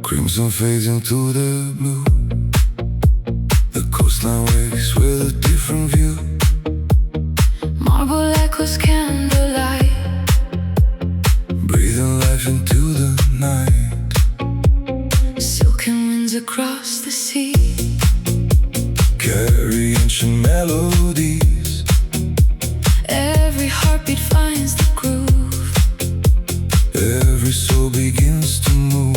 Crimson fades into the blue. The coastline wakes with a different view. Marble echoes candlelight, breathing life into the night. Silken winds across the sea carry ancient melodies. Every heartbeat finds the groove. Every soul begins to move.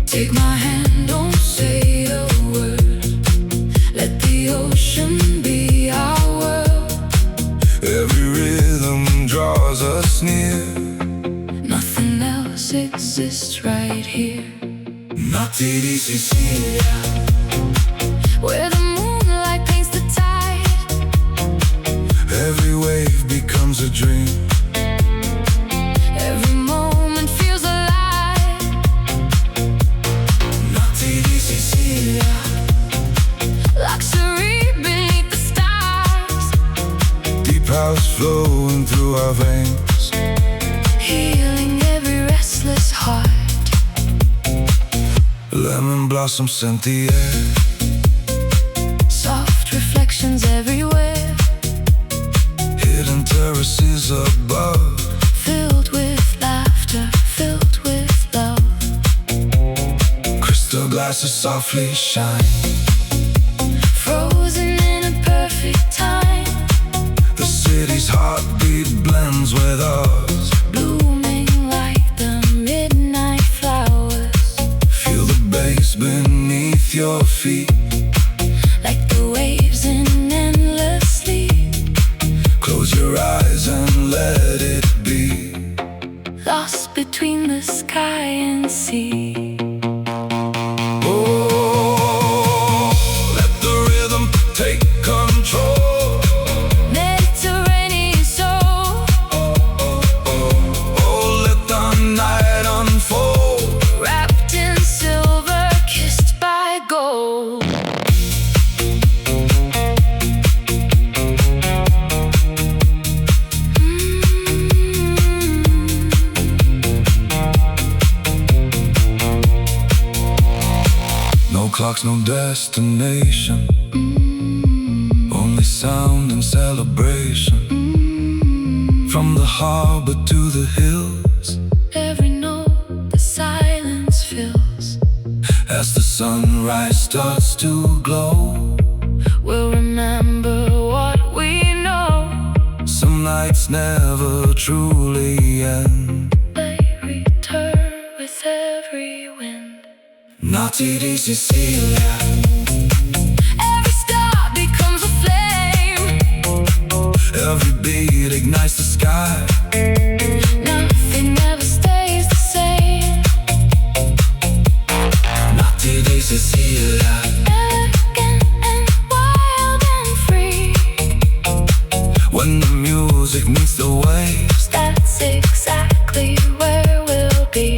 Take my hand, don't say a word. Let the ocean be our world. Every rhythm draws us near. Nothing else exists right here. Notti di Sicilia, where the moonlight paints the tide. Every wave becomes a dream. Every moment feels alive. Notti di Sicilia, luxury beneath the stars. deep house flowing through our veins, healing every restless heart. Lemon blossom scent the air. Soft reflections everywhere. Hidden terraces above, filled with laughter, filled with love. crystal glasses softly shine. Frozen in a perfect time. The city's heartbeat blends with ours, blooming like the midnight flowers. feel the bass beneath your feet, like the waves in endless sleep. close your eyes and let it be. Lost between the sky and sea. Oh, let the rhythm take control. Mediterranean soul, Oh, let the night unfold. wrapped in silver, kissed by gold. No clocks, no destination, only sound and celebration. From the harbor to the hills, Every note the silence fills. as the sunrise starts to glow, We'll remember what we know. some nights never truly end. They return with every wind. Notti di Sicilia, Every star becomes a flame. every beat ignites the sky. Nothing ever stays the same. Notti di Sicilia, Elegant and wild and free. when the music meets the waves, That's exactly where we'll be.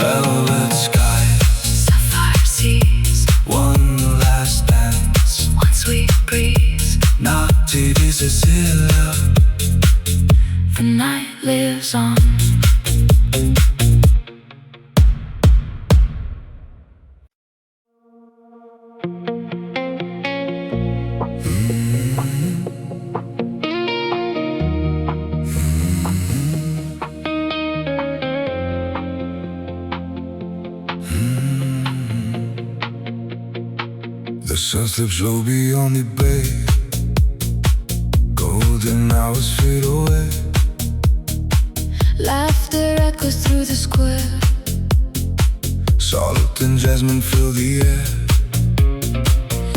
velvet skies, Sapphire seas, one last dance. one sweet breeze. Notti di Sicilia, The night lives on. the sun slips low beyond the bay. Golden hours fade away. Laughter echoes through the square. Salt and jasmine fill the air.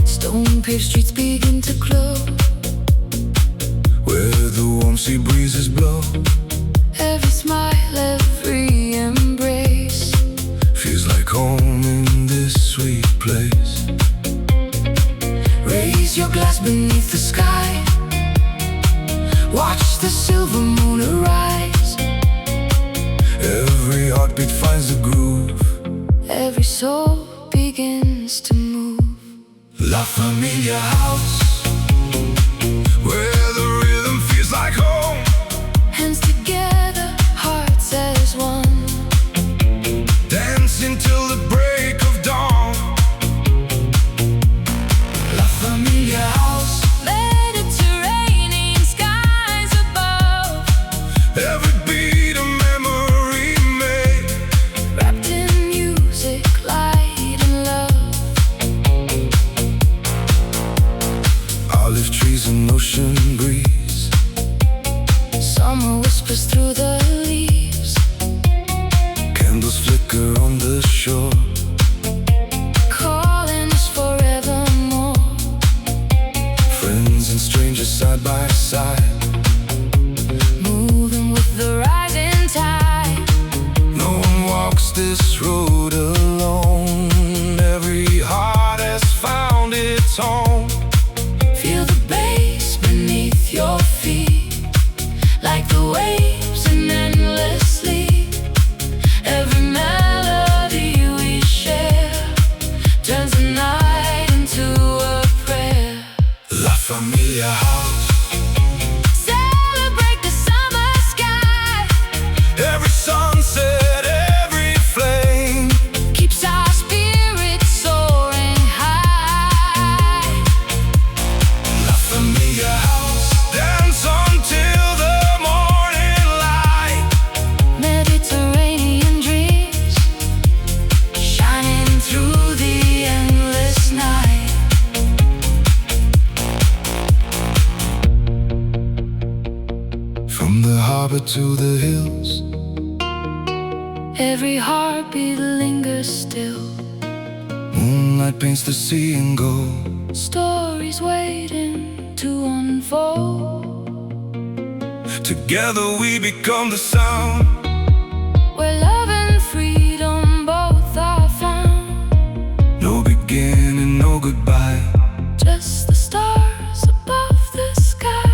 Stone-paved streets begin to glow. Where the warm sea breezes blow. Every smile, every embrace. Feels like home in this sweet place. Raise your glass beneath the sky. Watch the silver moon arise. Every heartbeat finds a groove. Every soul begins to move. La Familia House, where the rhythm feels like home. Hands together, hearts as one. to the hills. Every heartbeat lingers still. Moonlight paints the sea in gold. Stories waiting to unfold. Together we become the sound, where love and freedom both are found. no beginning, no goodbye, just the stars above the sky.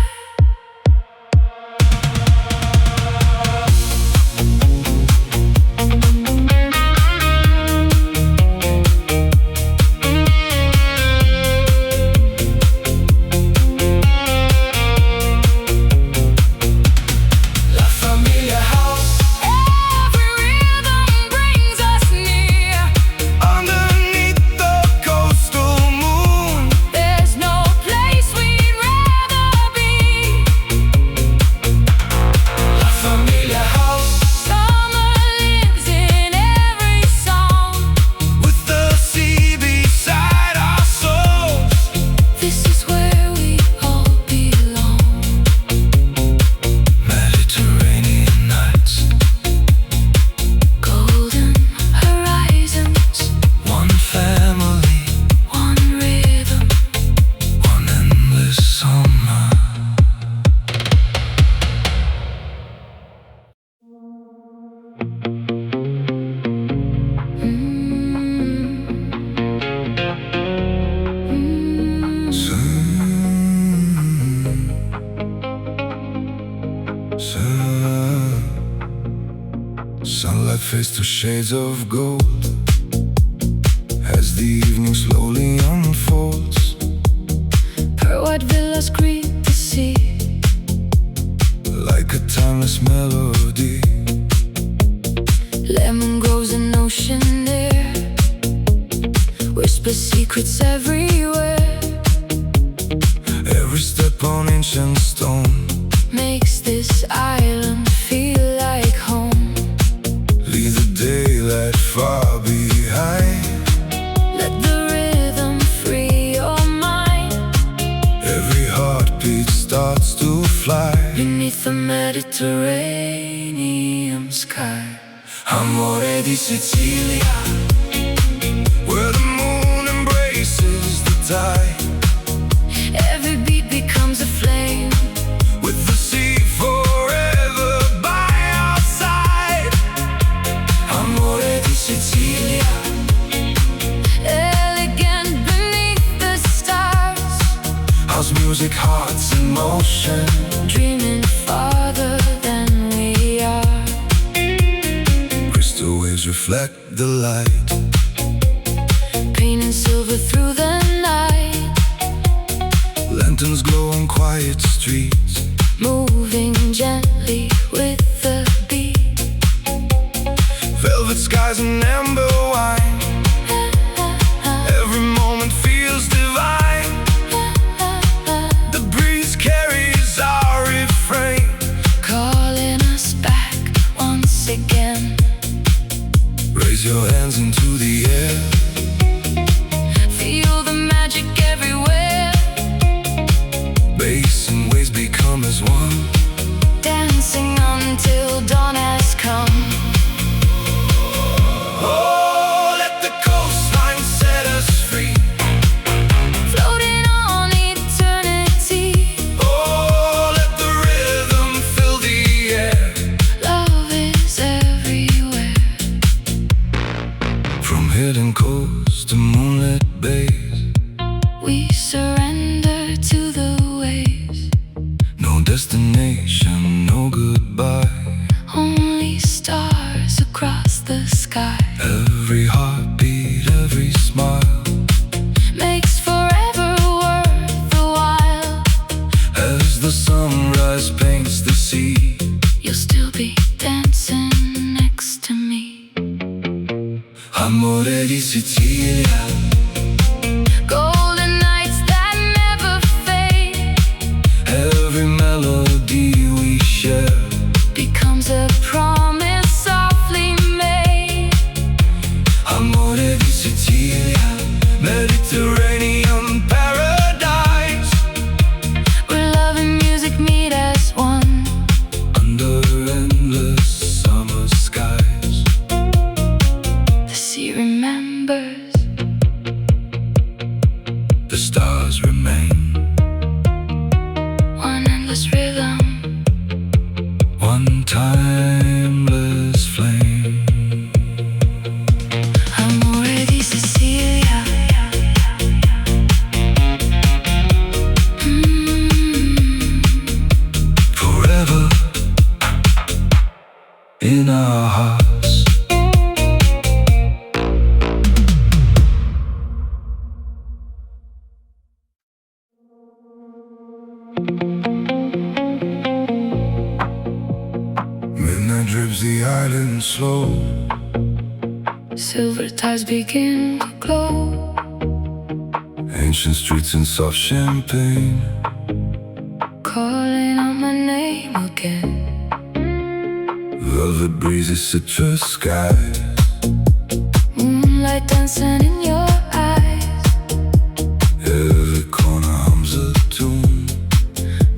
Sunlight fades to shades of gold as the evening slowly unfolds. Her white villas greet the sea like a timeless melody. Lemon grows in ocean air, whisper secrets everywhere. Every step on ancient stone makes this island feel like home. Leave the daylight far behind. Let the rhythm free your mind. Every heartbeat starts to fly beneath the Mediterranean sky. Amore di Sicilia, where the moon embraces the tide. Every beat becomes a flame, with the sea forever by our side. Amore di Sicilia, elegant beneath the stars. house music, hearts in motion, dreaming farther than we are. Crystal waves reflect the light, painting silver through the night. Lanterns glow on quiet streets, moving gently with the beat. velvet skies and amber wine. Every moment feels divine. The breeze carries our refrain, calling us back once again. raise your hands into the air. Feel the magic everywhere. Bass and waves become as one, dancing until dawn has come. oh, let the coastline set us free. Floating on eternity. Oh, let the rhythm fill the air. Love is everywhere. From hidden coasts to moonlit bays, We surrender to the waves. no destination, no goodbye. Only stars across the sky. Every heartbeat, every smile, Makes forever worth the while. as the sunrise paints the sea. You'll still be dancing next to me. Amore di Sicilia, Golden nights that never fade every melody we share becomes a promise softly made. Amore di Sicilia, Mediterranean paradise. Where love and music meet as one. Under in our hearts. Midnight drips the island slow. Silver tides begin to glow. Ancient streets and soft champagne, Calling out my name again. velvet breezes, citrus skies, Moonlight dancing in your eyes. every corner hums a tune.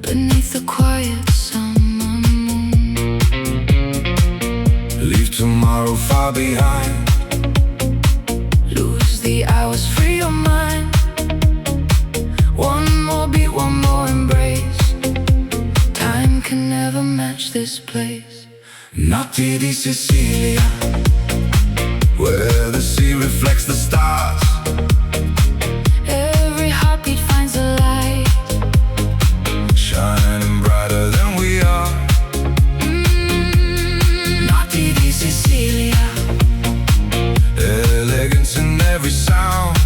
Beneath the quiet summer moon. Leave tomorrow far behind. Lose the hours, free your mind. One more beat, one more embrace. Time can never match this place. Notti di Sicilia, where the sea reflects the stars. Every heartbeat finds a light, Shining brighter than we are. Notti di Sicilia. Elegance in every sound.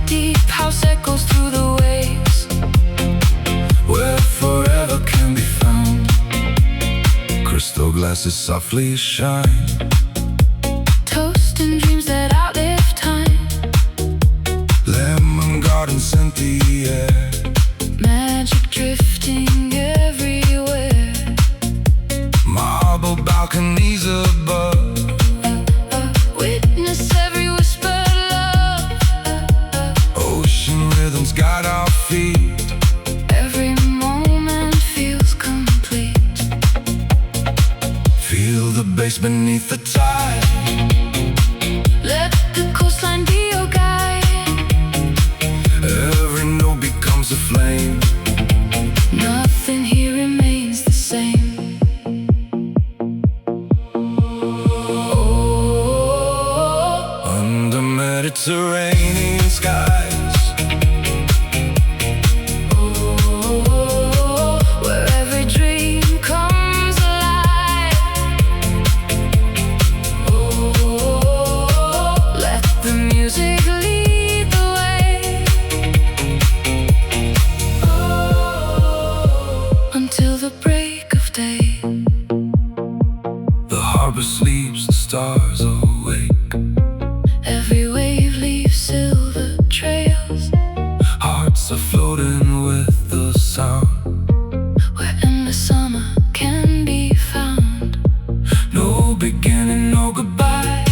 Deep house echoes through the waves, Where forever can be found. Crystal glasses softly shine. toasting dreams that outlive time. Lemon garden scent the air. Magic drifting everywhere. Marble balconies above. Witness every whispered love. Ocean rhythms guide our feet. Every moment feels complete. Feel the bass beneath the tide. Let the coastline be your guide. Every note becomes a flame. Nothing here remains the same. Oh, Under Mediterranean skies. where every dream comes alive. Let the music lead the way. Until the break of day. The harbor sleeps, the stars awake. Every wave leaves silver trails. Hearts are floating with the sound. Where endless summer can be found. No beginning, no goodbye.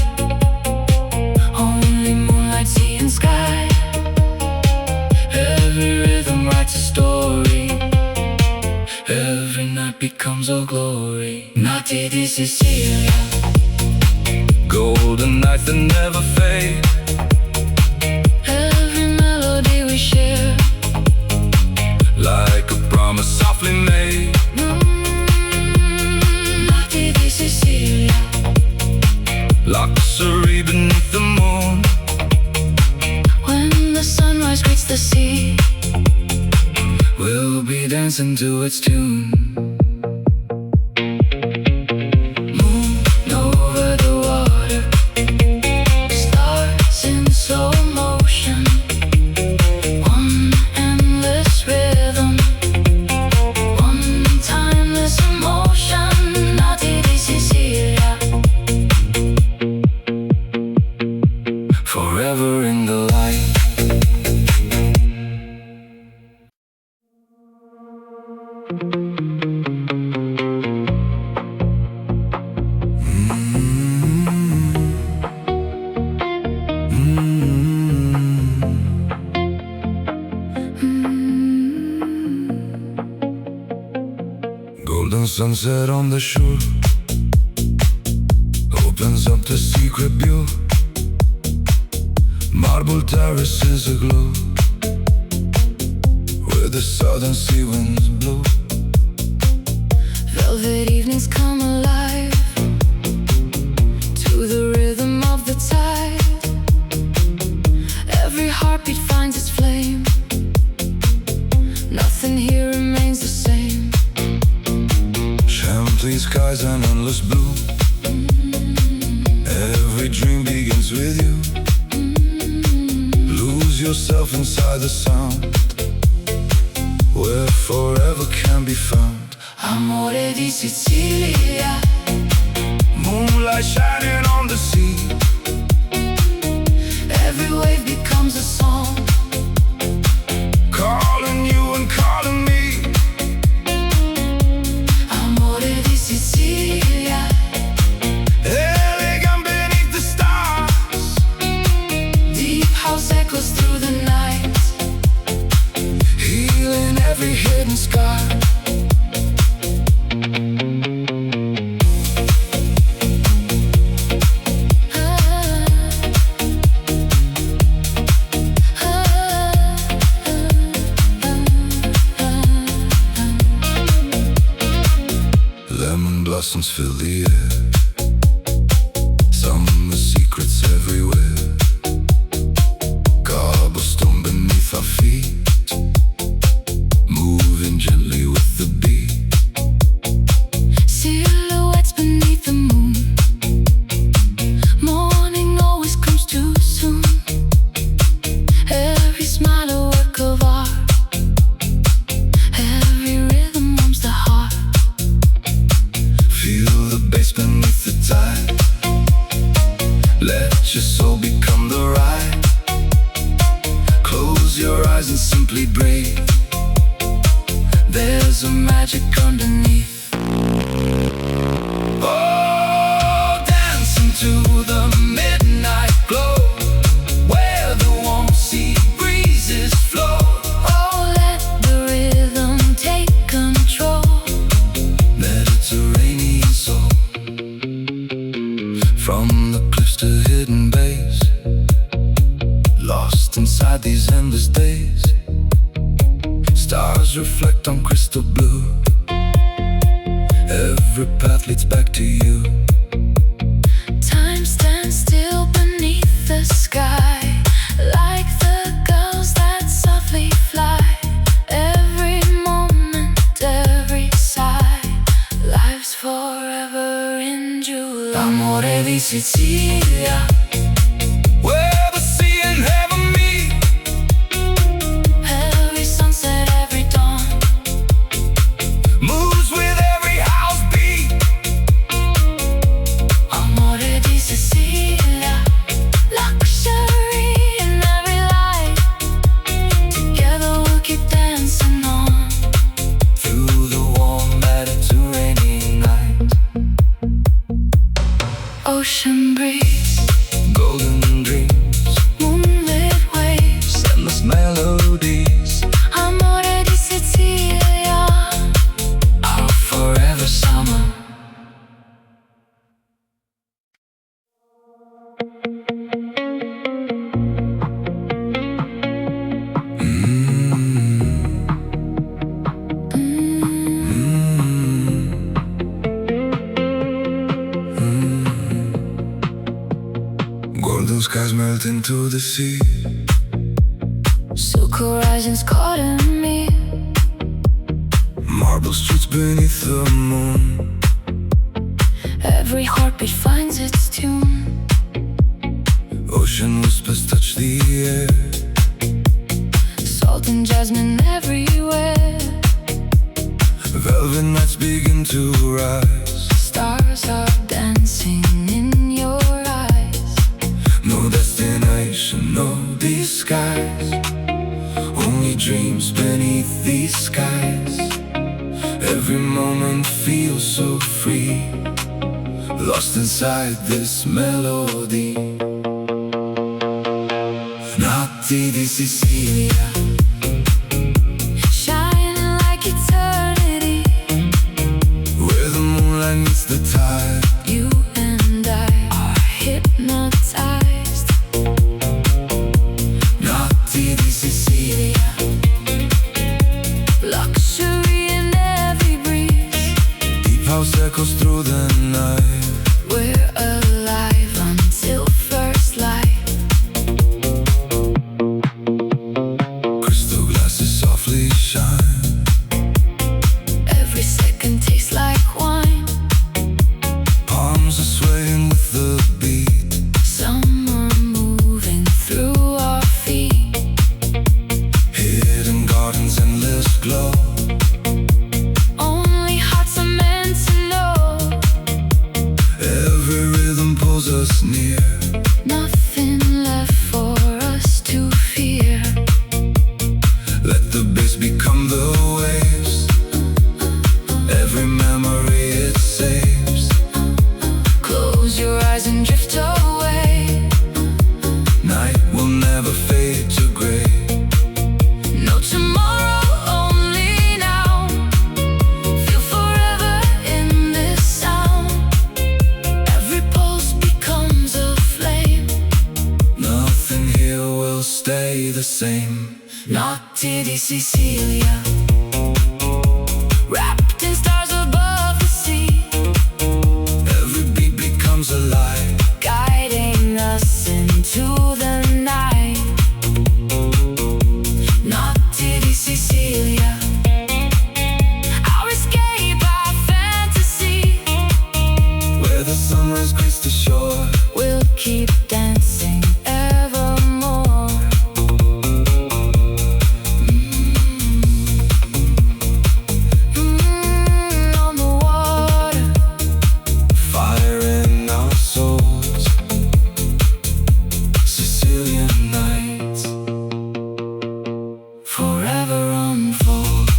Only moonlight, sea and sky. Every rhythm writes a story. Every night becomes a glory. Notti di Sicilia. Golden nights that never fade. Every melody we share. Like a promise softly made. Notti di Sicilia. Luxury beneath the moon. When the sunrise greets the sea, We'll be dancing to its tune. moon over the water. Stars in slow motion. One endless rhythm. One timeless emotion. Notti di Sicilia. Forever in the light. Golden sunset on the shore opens up the secret view. Marble terraces aglow, where the southern sea winds blow. Velvet evenings come alive to the rhythm of the tide. Every heartbeat finds its flame. Nothing here remains the same. Champagne skies and endless blue. Every dream begins with you. Lose yourself inside the sound, where forever can be found. Amore di Sicilia, Moonlight shining on the sea. every wave becomes a song, Calling you and calling me. amore di Sicilia, Elegant beneath the stars. deep house echoes through the night, Healing every hidden scar. Lemon blossoms fill the air. Summer secrets everywhere. Cobblestone beneath our feet, moving gently with the beat. silhouettes beneath the moon. Morning always comes too soon. Every smile a work of art. Every rhythm warms the heart. Feel the bass beneath the tide. Let your soul become the ride. Close your eyes and simply breathe. There's a magic underneath. Oh, dance into the midnight glow, where the warm sea breezes flow. Oh, let the rhythm take control. Mediterranean soul. From the cliffs to hidden bays, lost inside these endless days. Stars reflect on crystal blue. Every path leads back to you. Time stands still beneath the sky, like the gulls that softly fly. Every moment, every sigh, life's forever in July. Amore di Sicilia, Where the sea and heaven meet. every sunset, every dawn, Moves with every house beat. amore di Sicilia, luxury in every light. Together we'll keep dancing on. Through the warm Mediterranean night. Ocean breeze, Golden dreams, moonlit waves, endless melodies. amore di Sicilia, Our forever summer. Golden skies melt into the sea. silk horizons caught in me. Marble streets beneath the moon. Every heartbeat finds its tune. Ocean whispers touch the air. Salt and jasmine everywhere. Velvet nights begin to rise. Stars are dancing in your eyes. No destination, no disguise. Only dreams beneath these skies. Every moment feels so free, lost inside this melody. Notti di Sicilia, Shining like eternity. where the moonlight meets the tide. You and I are hypnotized. Notti di Sicilia, Luxury in every breeze. deep house echoes through the night. We're alive until first light. us near. Nothing left for us to fear. Let the bass become the waves. Every memory it saves. Close your eyes and drift away. Night will never fade to gray. No tomorrow, only now. Feel forever in this sound. Every pulse becomes a flame. Nothing here will stay the same. Notti di Sicilia, wrapped in stars above the sea. Every beat becomes alive, Guiding us into the night. Notti di Sicilia, our escape, our fantasy. where the sunrise greets the shore. We'll keep dancing evermore. On the water, Fire in our souls. Sicilian nights forever unfold.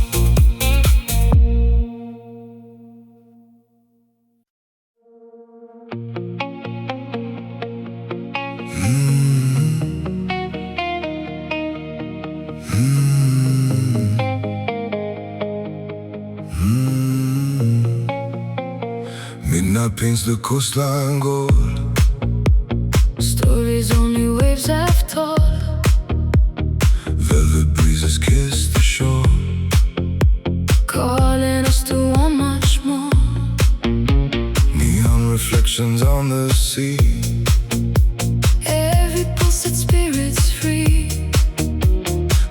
Midnight paints the coastline gold. Stories only waves have told. Velvet breezes kiss the shore. Calling us to want much more. Neon reflections on the sea. Every pulse sets spirits free.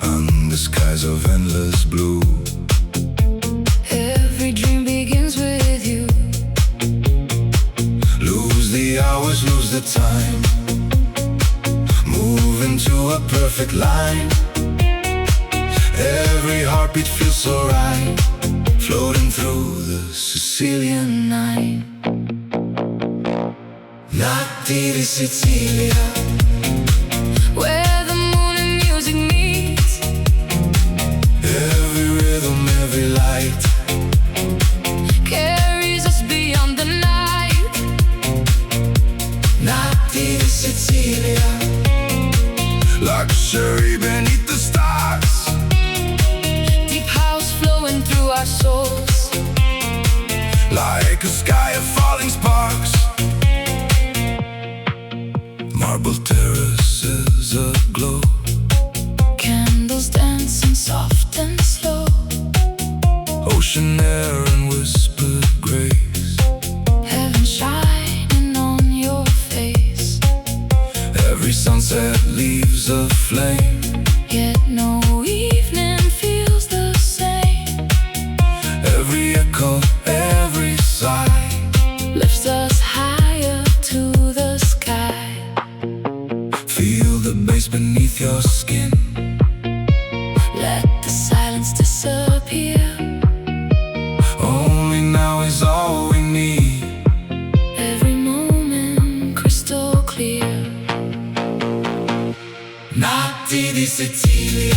Under skies of endless blue. Every dream begins with you. Lose the hours, lose the time. Move into a perfect line. Every heartbeat feels so right. Floating through the Sicilian night. Notti di Sicilia, Where the moon and music meet. every rhythm, every light. Carries us beyond the night. Notti di Sicilia, luxury beneath the stars. Deep house flowing through our souls. Like a sky of falling sparks. Marble terraces aglow. Candles dancing soft and slow. Ocean air and whispered grace. Heaven shining on your face. Every sunset leaves a flame. Yet no evening feels the same. Every echo, every sigh. Lifts us higher to the sky. Feel the bass beneath your skin. Let the silence disappear. Only now is all we need. Every moment crystal clear. Notti di Sicilia,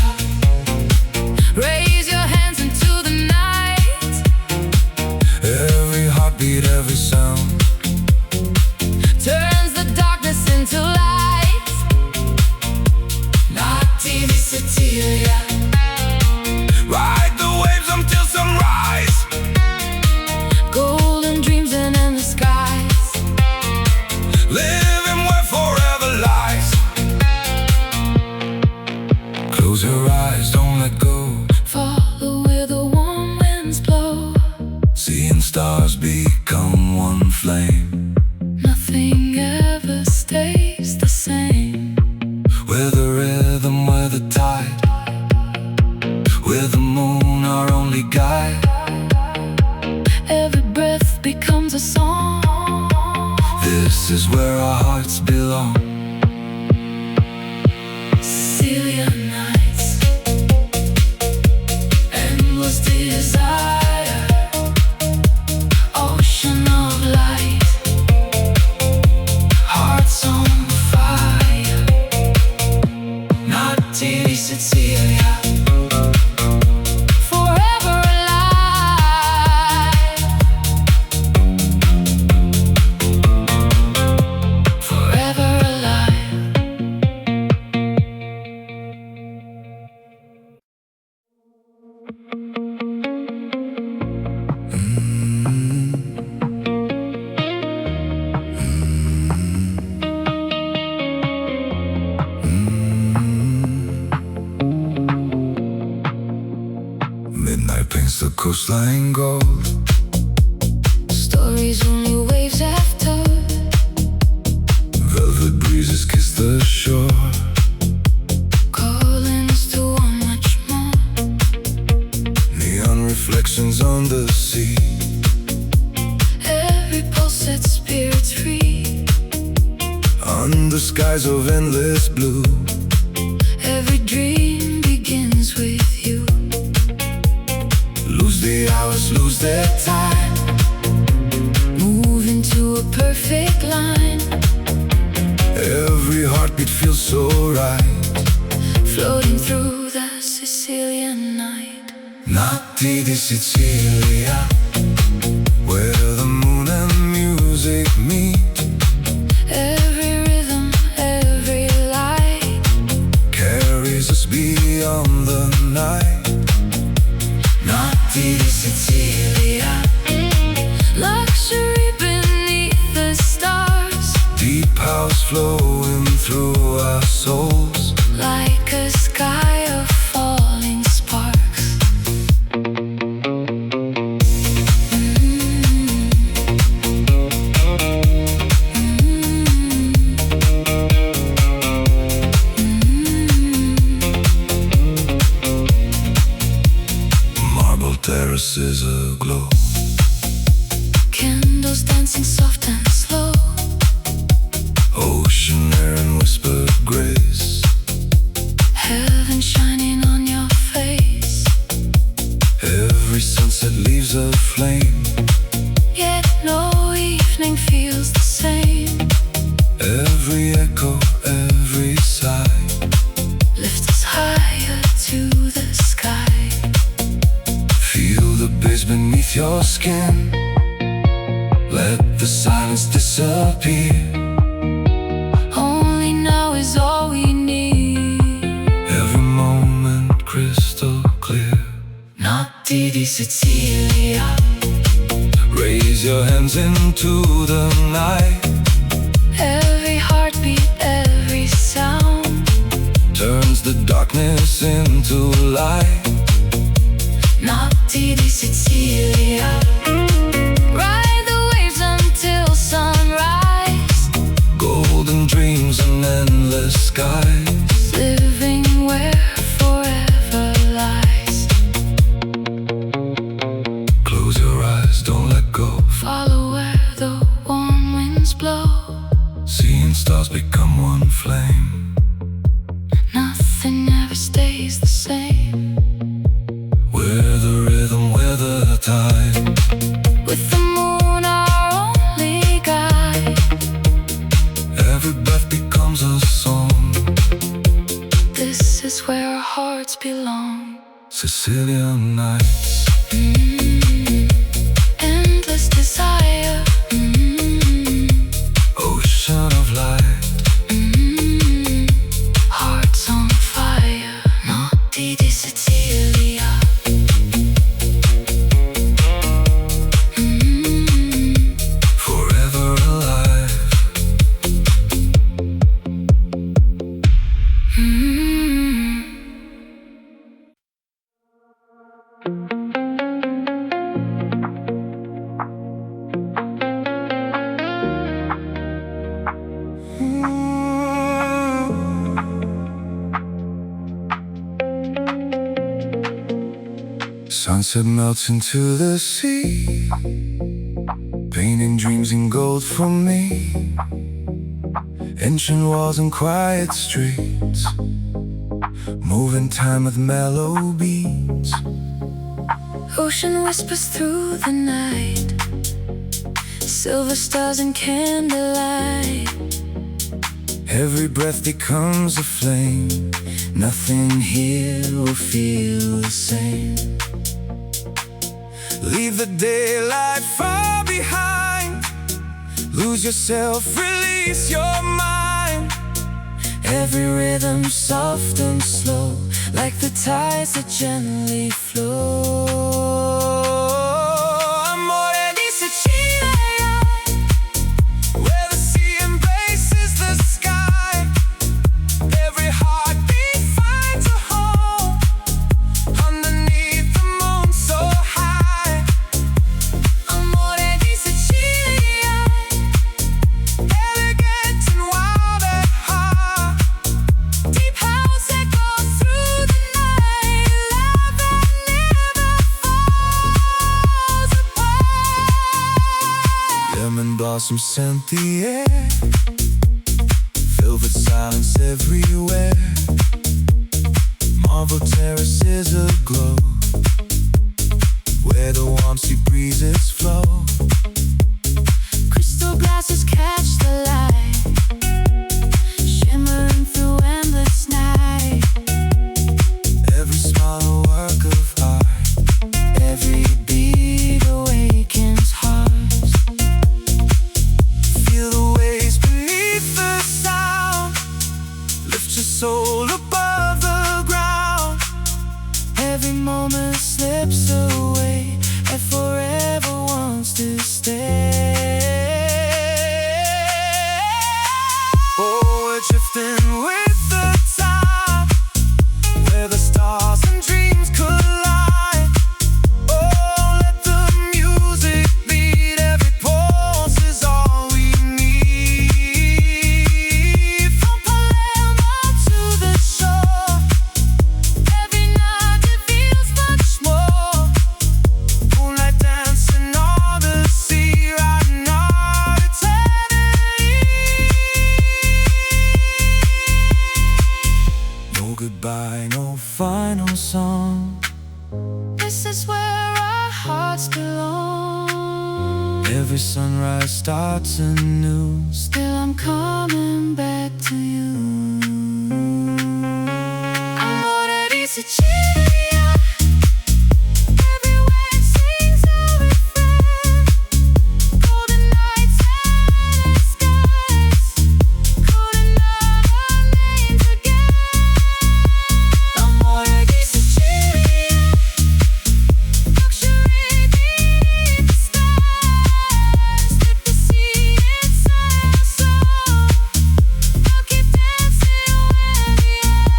Raise your hands into the night. every heartbeat, every sound. Turns the darkness into light. Notti di Sicilia, ride the waves until sunrise. Golden dreams and endless skies. Living where forever lies. Close your eyes, don't let go. Follow where the warm winds blow. Seeing stars become one flame. Nothing ever stays the same. Where the rhythm, where the tide, where the moon, our only guide. Every breath becomes a song. This is where our hearts belong. Sicilian nights, endless desire, ocean of light. Heart coastline gold. Stories only waves have told. Velvet breezes kiss the shore. Callings to want much more. Neon reflections on the sea. Every pulse sets spirits free. Under skies of endless blue. Every dream begins with you. Lose the hours, lose their time. Move into a perfect line. Every heartbeat feels so right. Floating through the Sicilian night. Notti di Sicilia, where the moon and music meet. Every rhythm, every light Carries us beyond the night. Notti di Sicilia, luxury beneath the stars. deep house flowing through our souls. Like a sky of falling sparks. Marble terraces aglow. Candles dancing soft and slow. Ocean air and whispered grace. Heaven shining on your face. Every sunset leaves a flame. Yet no evening feels the same. Every echo, every sigh. Lift us higher to the sky. Feel the bass beneath your skin. Let the silence disappear. Only now is all we need. Every moment crystal clear. Notti di Sicilia. Raise your hands into the night. Every heartbeat, every sound Turns the darkness into light. Notti di Sicilia. Ride the waves until sunrise. Golden dreams and endless skies. Living where forever lies. Close your eyes, don't let go. Follow where the warm winds blow. Seeing stars become one flame. Nothing ever stays the same. We're the rhythm, we're the tide. With the moon our only guide. Every breath becomes a song. This is where our hearts belong. Sicilian nights. Endless desire. Ocean of light. Hearts on fire. Notti di Sicilia. Forever alive. Sunset melts into the sea, painting dreams in gold for me. Ancient walls and quiet streets, moving time with mellow beats. Ocean whispers through the night. Silver stars and candlelight. Every breath becomes a flame. Nothing here will feel the same. Leave the daylight far behind. Lose yourself, release your mind. Every rhythm soft and slow, like the tides that gently flow. Amore di Sicilia, where the sea embraces the sky. Every heartbeat finds a home underneath the moon so high. blossoms scent the air, velvet silence everywhere. Marble terraces aglow, where the warm sea breezes flow. Crystal glasses catch the light, shimmering through endless night. Every smile a work of art, Every beat awakens hearts. feel the waves beneath the sound, lift your soul above the ground. Every moment slips away and forever wants to stay. Oh, we're drifting with the tide, where the stars and dreams collide. Oh, let the music beat, every pulse is all we need. From Palermo to the shore, every night it feels much more. Moonlight dancing on the sea, riding our eternity. No goodbye, no final song. This is where our hearts belong. Every sunrise starts anew. Still I'm coming back to you. Amore di Sicilia, every wave sings a refrain. Golden nights and skies, couldn't never named again. Amore di Sicilia, luxury beneath the stars. Let the sea inside our soul, we'll keep dancing where we are.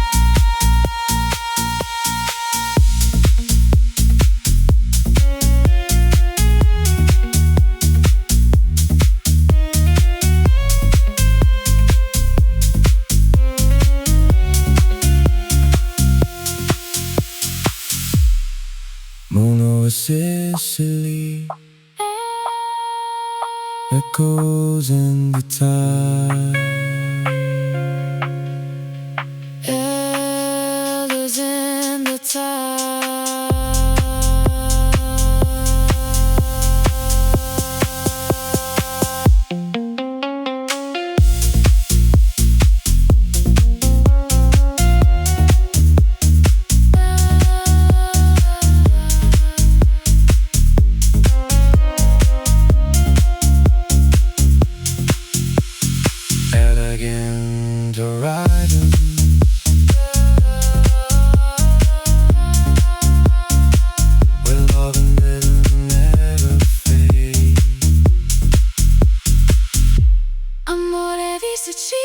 Moon over Sicily, echoes in the tide. Elders in the tide. Elegant riding, where love and rhythm never fade. Amore di Sicilia.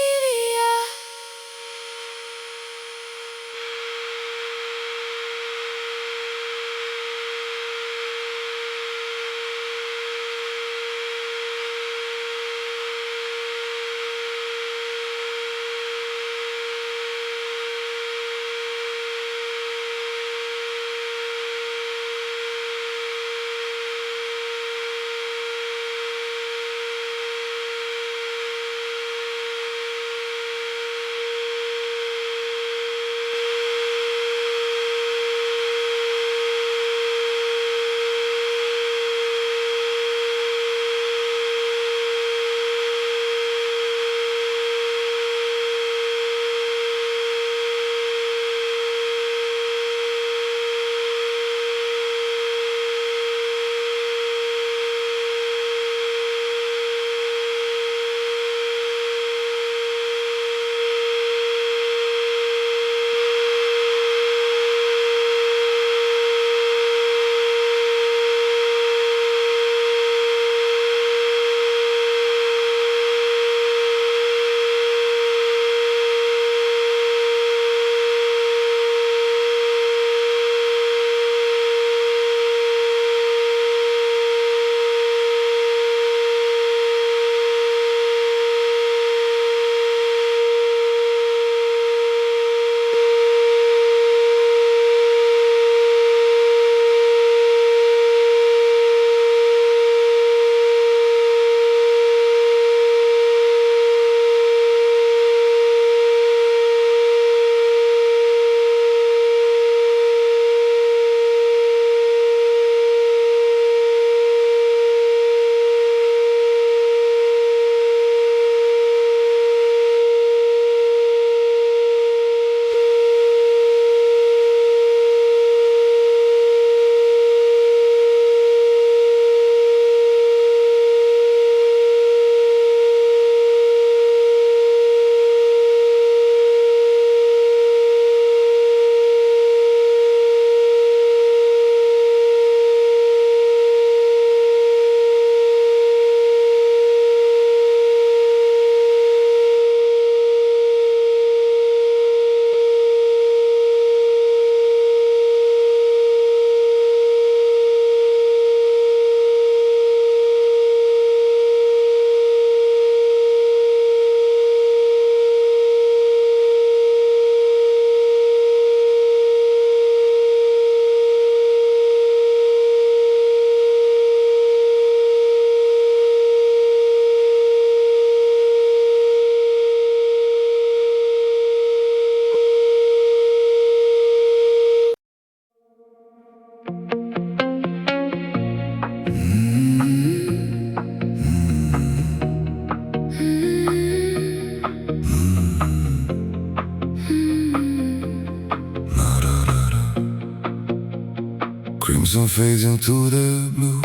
horizon fades into the blue.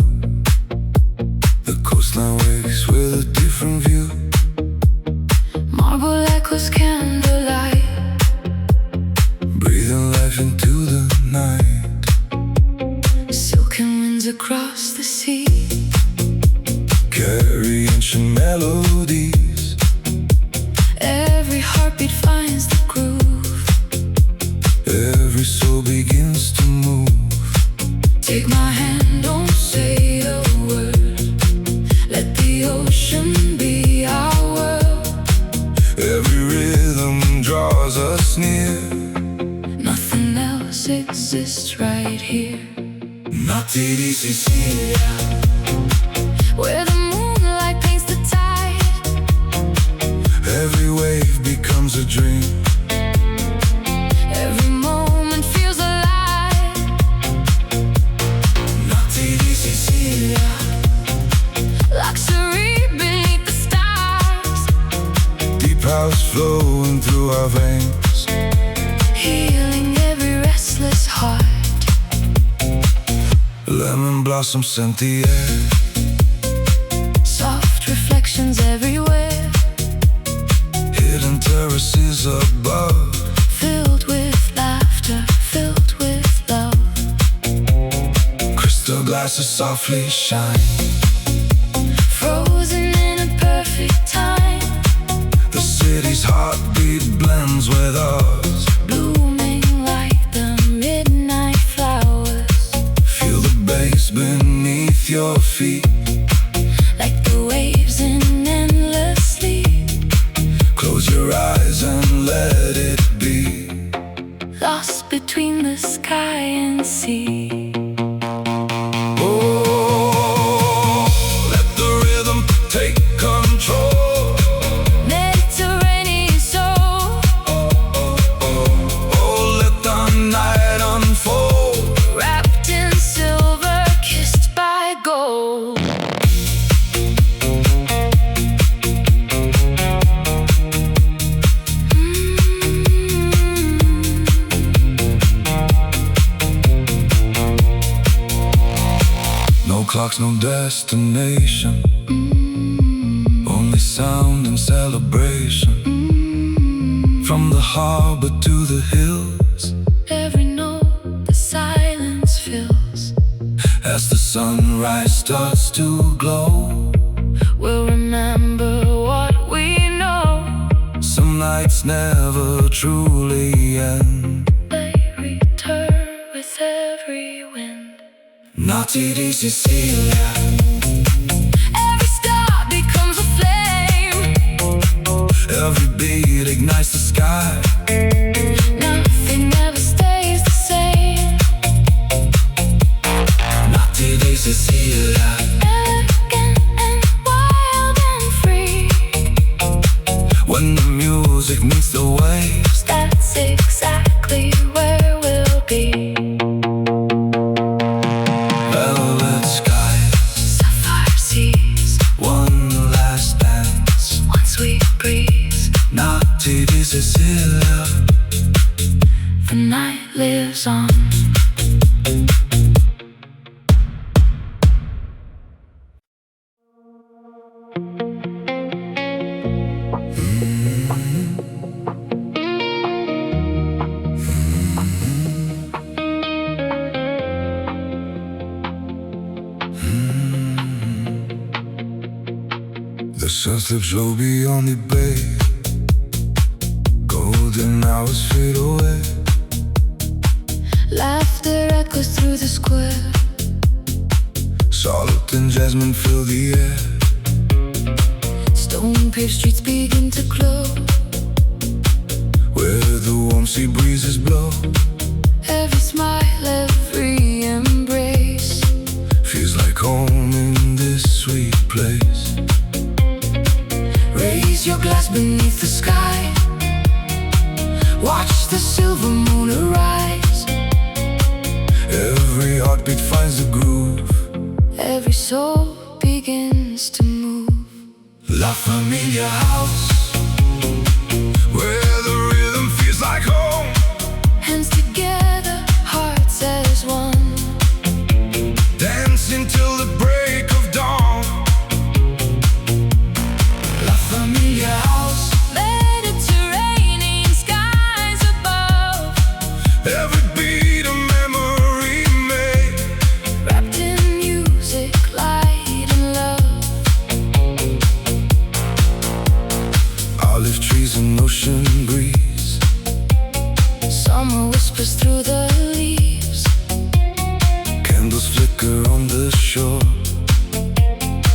The coastline wakes with a different view. Marble echoes candlelight, breathing life into the night. Silken winds across the sea carry ancient melodies. Every heartbeat finds the groove. Every soul begins to move. Take my hand, don't say a word. Let the ocean be our world. Every rhythm draws us near. Nothing else exists right here. Notti di Sicilia, where the moonlight paints the tide. Every wave becomes a dream. Every moment feels alive. Notti di Sicilia, luxury beneath the stars. deep house flowing through our veins, healing every restless heart. Lemon blossom scent the air. Soft reflections everywhere. Hidden terraces above, filled with laughter, filled with love. crystal glasses softly shine. Frozen in a perfect time. The city's heartbeat blends with ours, blooming like the midnight flowers. feel the bass beneath your feet, like the waves in endless sleep. close your eyes and let it be. Lost between the sky and sea. Oh, let the rhythm take control. Mediterranean soul, Oh, let the night unfold. wrapped in silver, kissed by gold. No clocks, no destination, only sound and celebration. From the harbor to the hills, Every note the silence fills. as the sunrise starts to glow, We'll remember what we know. some nights never truly end. They return with every wind. Notti di Sicilia, Every star becomes a flame. every beat ignites the sky. Nothing ever stays the same. Notti di Sicilia, Elegant and wild and free. when the music meets the waves, That's exactly where we'll be. velvet skies, Sapphire seas, one last dance. one sweet breeze. Notti di Sicilia, The night lives on. the sun slips low beyond the bay. Golden hours fade away. Laughter echoes through the square. Salt and jasmine fill the air. Stone-paved streets begin to glow. Where the warm sea breezes blow, Every smile, every embrace. feels like home in this sweet place. Raise your glass beneath the sky. Watch the silver moon arise. Every heartbeat finds a groove. Every soul begins to move. La Familia House, where the rhythm feels like home. Hands together, hearts as one. olive trees and ocean breeze. Summer whispers through the leaves. Candles flicker on the shore,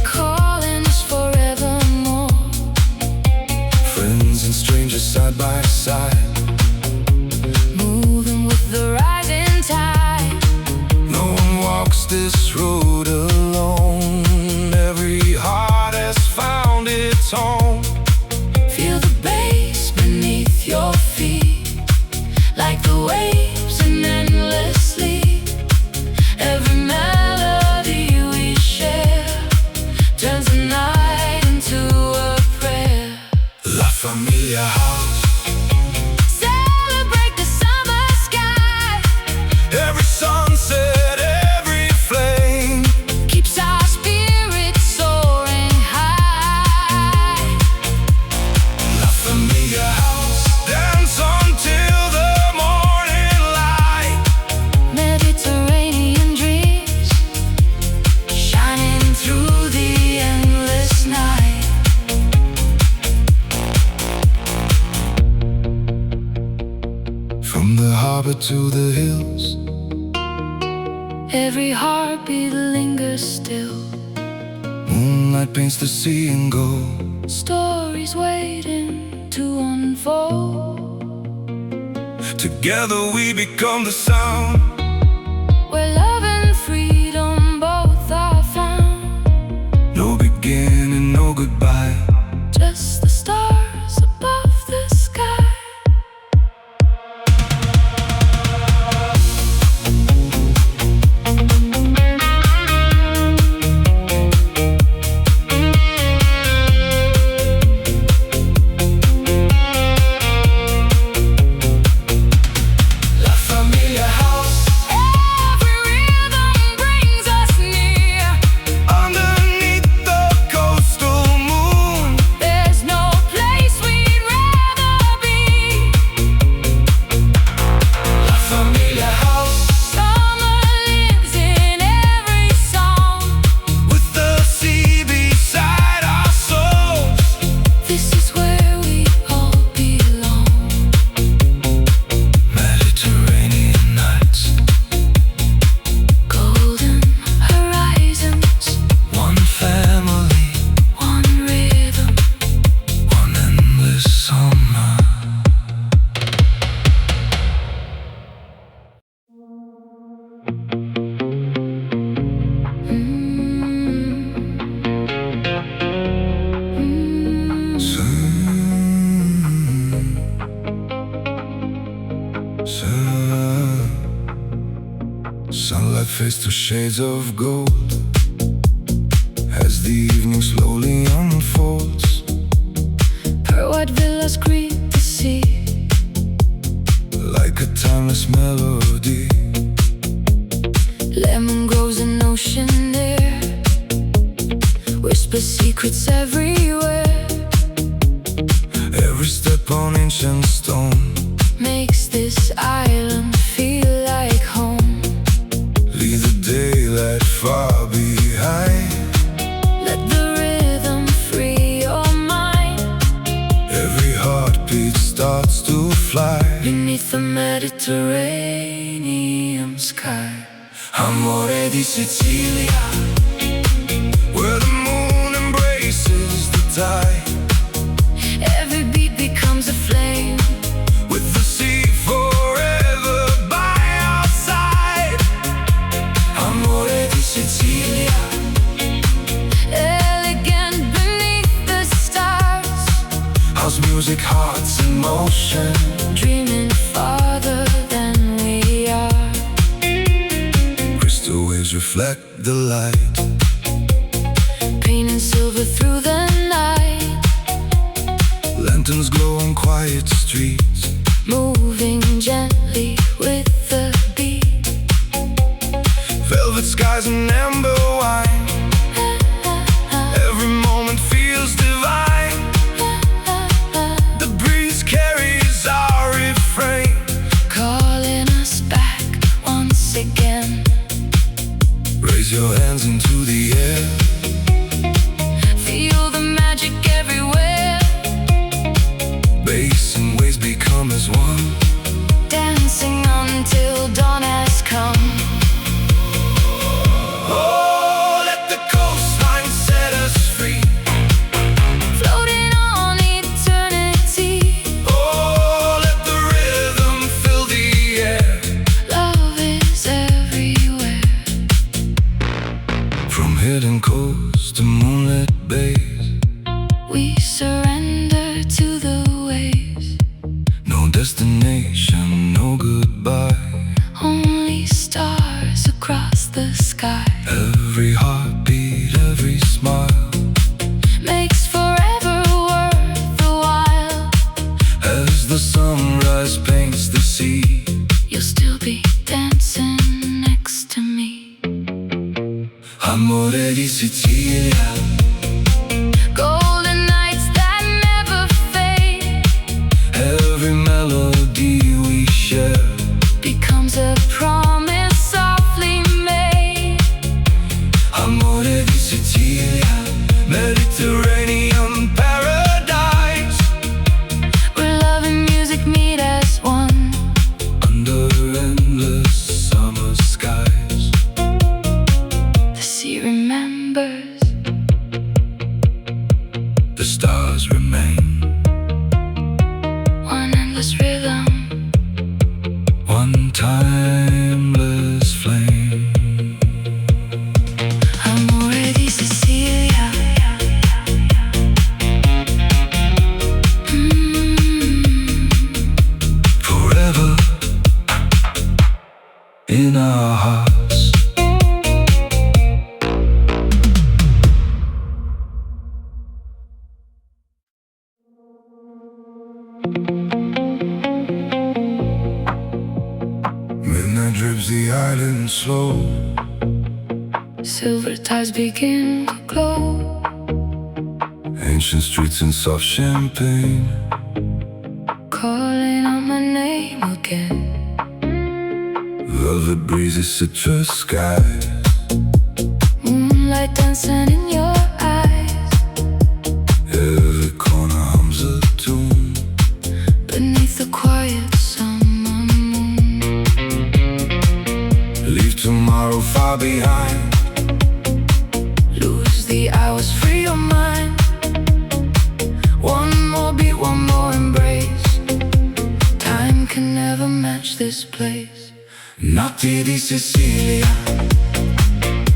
calling us forevermore. friends and strangers side by side, moving with the rising tide. no one walks this road alone. Every heart has found its home. Feel the bass beneath your feet, like the waves and endlessly. Every melody we share turns the night into a prayer. La Familia House. Celebrate the summer sky. Every sunset, every flame Keeps our spirits soaring high. La Familia House. Dance until the morning light. Mediterranean dreams shining through the endless night. From the harbor to the hills, Every heartbeat lingers still. moonlight paints the sea in gold. Stories waiting to unfold. Together we become the sound. Where love and freedom both are found. No beginning, no goodbye. Just the stars above the sky. La Familia House. Every rhythm brings us near. Underneath the coastal moon, There's no place we'd rather be. La Familia House. Summer lives in every song. With the sea beside our souls. This is where we all belong. Mediterranean nights, Golden horizons, one family, one rhythm. one endless summer. Sunlight fades to shades of gold as the evening slowly unfolds. Pearl white villas greet the sea. Like a timeless melody, Lemon grows in ocean air. Whisper secrets everywhere. every step on ancient stone Makes this island feel like home. leave the daylight far behind. Let the rhythm free your mind. Every heartbeat starts to fly Beneath the Mediterranean sky. Amore di Sicilia, where the moon embraces the tide. Every beat becomes a flame. With the sea forever by our side. Amore di Sicilia, Elegant beneath the stars. house music, hearts in motion. Dreaming farther than we are. Crystal waves reflect the light. Painting silver through the night. Lanterns glow on quiet streets. Moving gently with the beat. Velvet skies and amber wine. Every moment feels divine. The breeze carries our refrain. Calling us back once again. Raise your hands into the air. Feel the magic everywhere. surrender to the waves. No destination, no goodbye. Only stars across the sky. Every heartbeat, every smile Makes forever worth the while. as the sunrise paints the sea. You'll still be dancing next to me. Amore di Sicilia, Golden nights that never fade every melody we share becomes a promise softly made. Amore di Sicilia, Mediterranean paradise, Where love and music meet as one. under endless summer skies. The sea remembers, The stars remain, one endless rhythm, one timeless flame. Amore di Sicilia. Forever in our hearts. Midnight drips the island slow. Silver tides begin to glow. Ancient streets and soft champagne. Calling out my name again. Velvet breezes, citrus skies. Moonlight dancing in your eyes. Every corner hums a tune. Beneath the quiet summer moon. Leave tomorrow far behind. Lose the hours, free your mind. One more beat, one more embrace. Time can never match this place. Notti di Sicilia,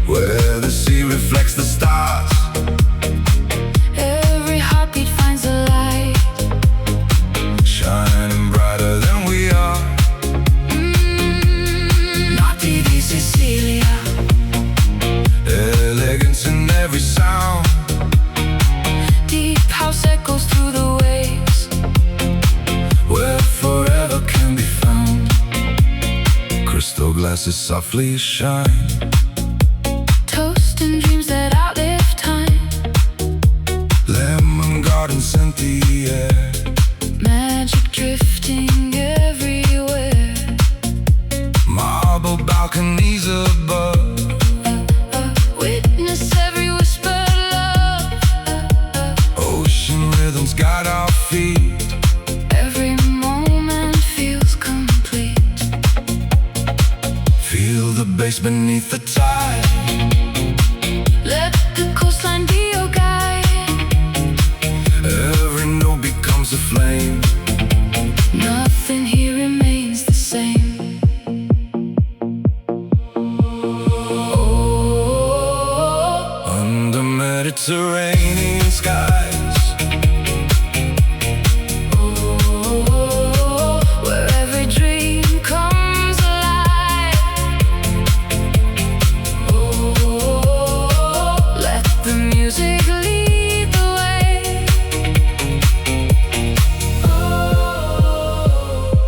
where the sea reflects the stars. Every heartbeat finds a light. Shining brighter than we are. Notti di Sicilia. Elegance in every sound. Deep house echoes through the waves. Where forever can be found. Crystal glasses softly shine. Toast and dreams that outlive time. Lemon gardens scent the air. Magic drifting everywhere. Marble balconies above. Witness every whispered love. Ocean rhythms guide our feet. Every moment feels complete. Feel the bass beneath the tide. Let the coastline be your guide. Every note becomes a flame. Nothing here remains the same. Oh, Under Mediterranean skies. where every dream comes alive. Let the music lead the way.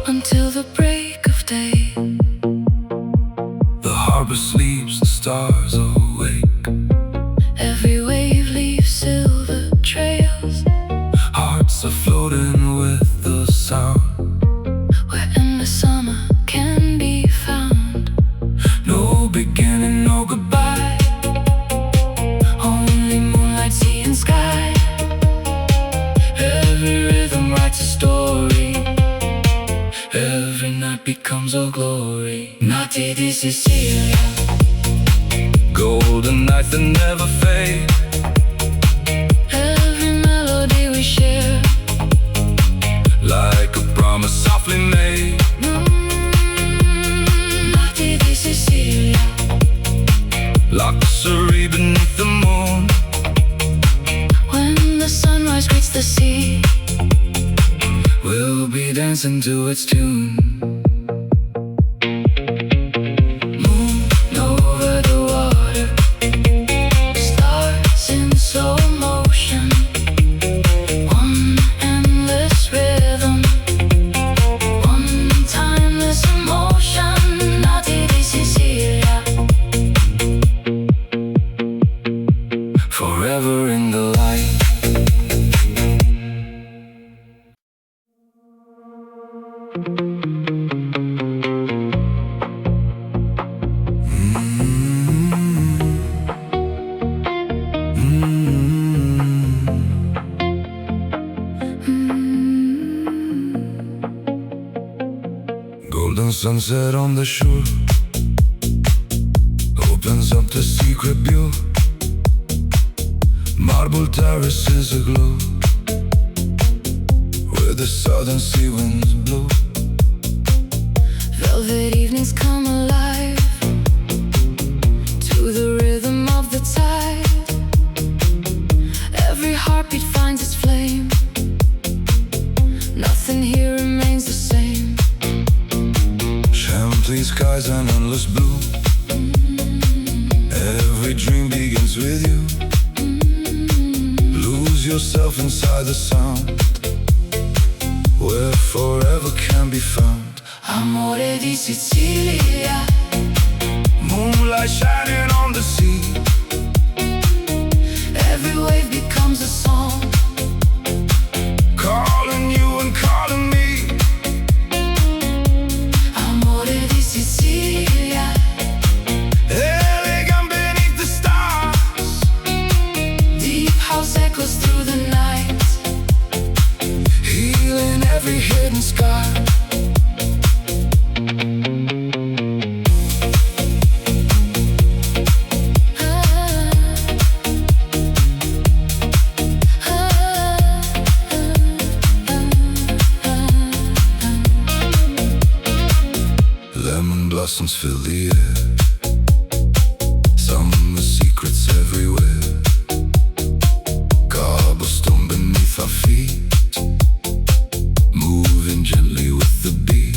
Until the break of day. The harbor sleeps, the stars awake. Every wave leaves silver trails. Hearts are floating with the sound. Where endless summer can be found. No beginning, no goodbye. Only moonlight, sea and sky. Every rhythm writes a story. Every night becomes a glory. Notti di Sicilia. Golden nights that never fade. Every melody we share. Like a promise softly made. Notti di Sicilia. Luxury beneath the moon. When the sunrise greets the sea. We'll be dancing to its tune. Moon over the water, stars in slow motion. One endless rhythm, one timeless emotion. Notti di Sicilia, Forever in the light. Golden sunset on the shore opens up the secret view. Marble terraces aglow where the southern sea winds blow. velvet evenings come alive to the rhythm of the tide. Every heartbeat finds its flame. Nothing here remains the same. Champagne skies and endless blue. Every dream begins with you. Lose yourself inside the sound where forever can be found. Amore di Sicilia, Moonlight shining on the sea. every wave becomes a song. Calling you and calling me. Amore di Sicilia, Elegant beneath the stars. deep house echoes through the night. Healing every hidden scar. Lemon blossoms fill the air. Summer secrets everywhere. Cobblestone beneath our feet, moving gently with the beat.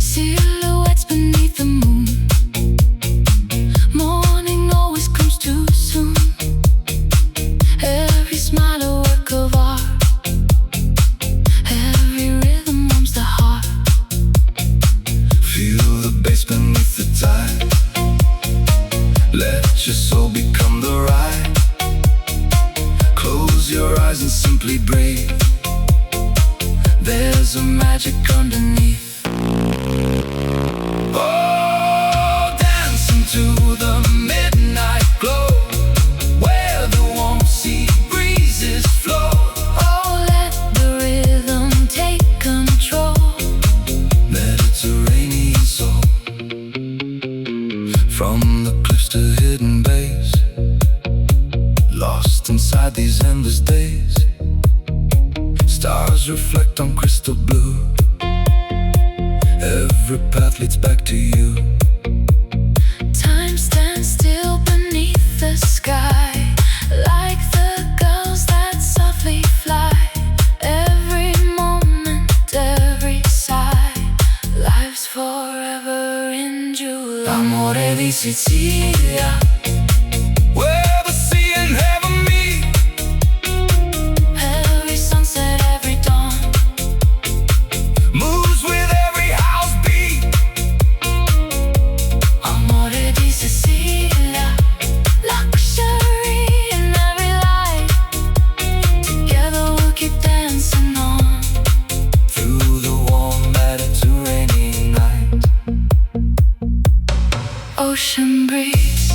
Silhouettes beneath the moon. Morning always comes too soon. Every smile a work of art. Every rhythm warms the heart. Feel the bass beneath the tide. Let your soul become the ride. Close your eyes and simply breathe. There's a magic underneath. Oh, dancing to the midnight glow, where the warm sea breezes flow. Oh, let the rhythm take control. Mediterranean soul. From the cliffs to hidden bays, lost inside these endless days. Stars reflect on crystal blue. Every path leads back to you. Time stands still beneath the sky, like the gulls that softly fly. Every moment, every sigh, life's forever in July. Amore di Sicilia, where the sea and heaven meet. Every sunset, every dawn, Moves with every house beat. amore di Sicilia, luxury in every light. Together we'll keep dancing on. Through the warm Mediterranean night. Ocean breeze,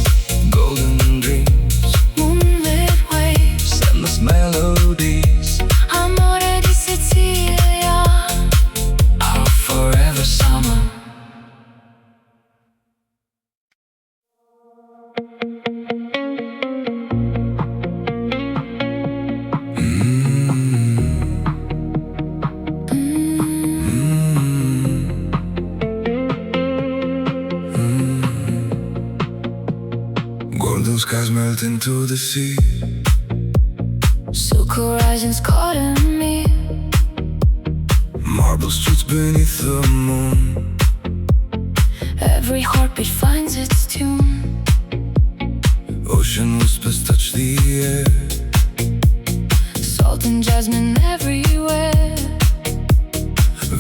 horizons calling me. Marble streets beneath the moon. Every heartbeat finds its tune. Ocean whispers touch the air. Salt and jasmine everywhere.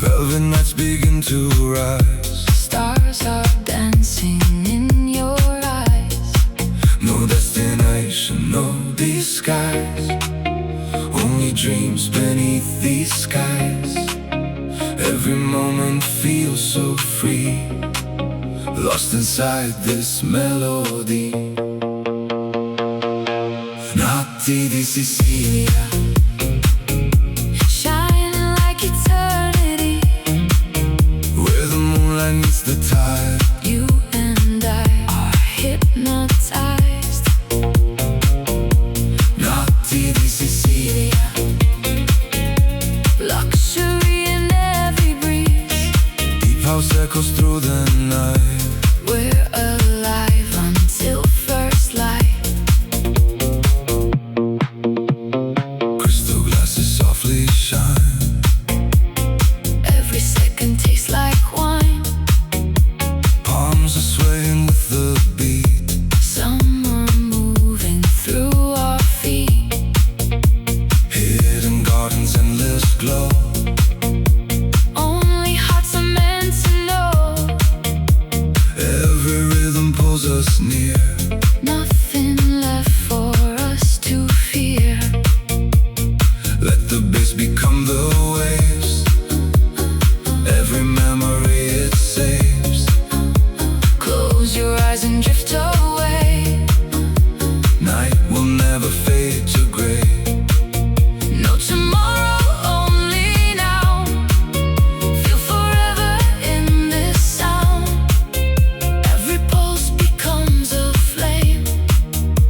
Velvet nights begin to rise. Stars are dancing in your eyes. No destination, no disguise. Only dreams beneath these skies. Every moment feels so free, lost inside this melody. Notti di Sicilia, Shining like eternity. where the moonlight meets the tide. You and I are hypnotized. Notti di Sicilia, Luxury in every breeze. deep house echoes through the night. We're alive until first light. Crystal glasses softly shine. Every second tastes like wine. Palms are swaying with the beat. Summer moving through our feet. Hidden gardens, endless glow. Only hearts are meant to know. Every rhythm pulls us near. Nothing left for us to fear. Let the bass become the waves. Every memory it saves. Close your eyes and drift away. Night will never fade to gray. No tomorrow, only now. Feel forever in this sound. Every pulse becomes a flame.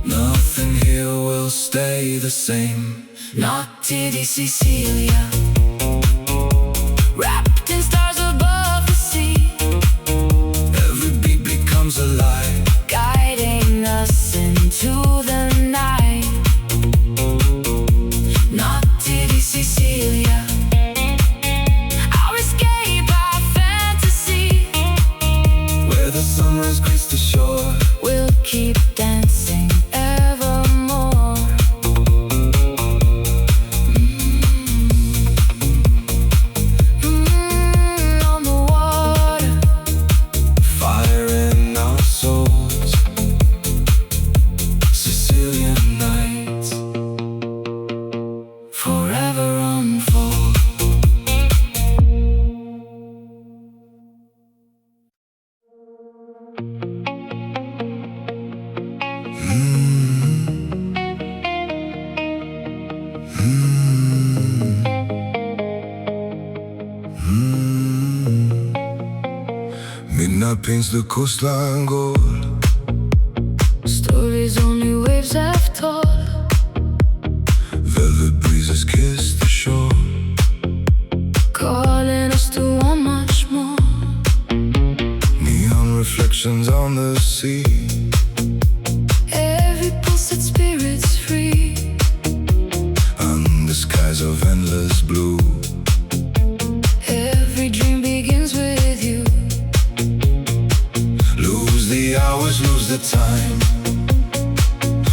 Nothing here will stay the same. Notti di Sicilia, wrapped in stars above the sea. Every beat becomes alive. Guiding us into the night. Notti di Sicilia, our escape, our fantasy. Where the sunrise greets the shore. We'll keep dancing evermore. On the water, Fire in our souls. Sicilian nights forever unfold. Midnight paints the coastline gold. Stories only waves have told. Velvet breezes kiss the shore. Calling us to want much more. Neon reflections on the sea. Every pulse set spirits free. Under skies of endless blue. Every dream begins with you. Lose the hours, lose the time.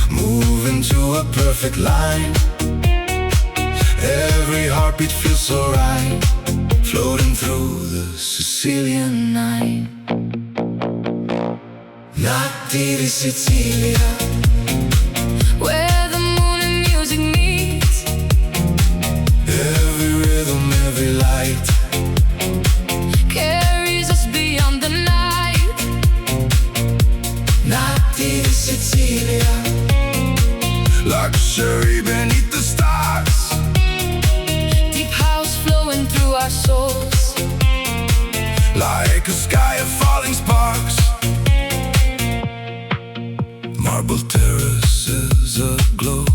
Move into a perfect line. Every heartbeat feels so right. Floating through the Sicilian night. Notti di Sicilia, Where the moon and music meet. every rhythm, every light. Carries us beyond the night. Notti di Sicilia, luxury beneath the stars. Deep house flowing through our souls. Like a sky of falling sparks. Marble terraces aglow.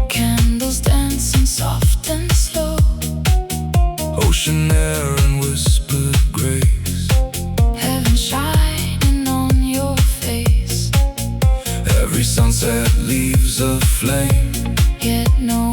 Candles dancing soft and slow. Ocean air and whispered grace. Heaven shining on your face. Every sunset leaves a flame. Yet no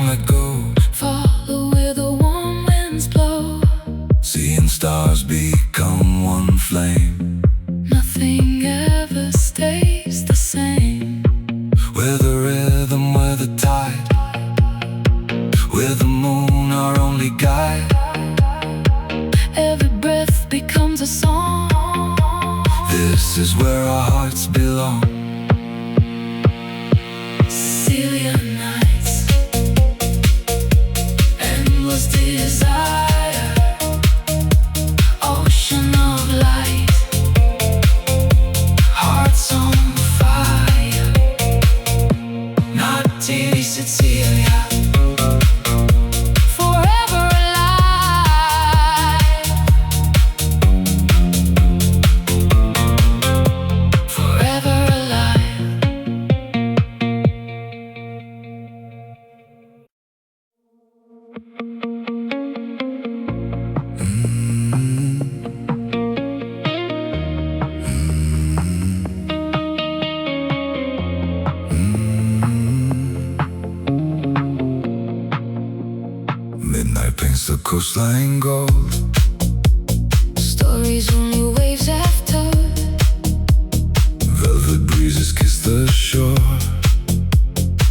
let go. Follow where the warm winds blow. Seeing stars become one flame. Nothing ever stays the same. We're the rhythm, we're the tide. We're the moon, our only guide. Every breath becomes a song. This is where our hearts belong. Sicilian nights, endless desire, ocean of light, hearts on fire. Notti di Sicilia, forever alive, forever alive. Midnight paints the coastline gold. Stories only waves have told. Velvet breezes kiss the shore.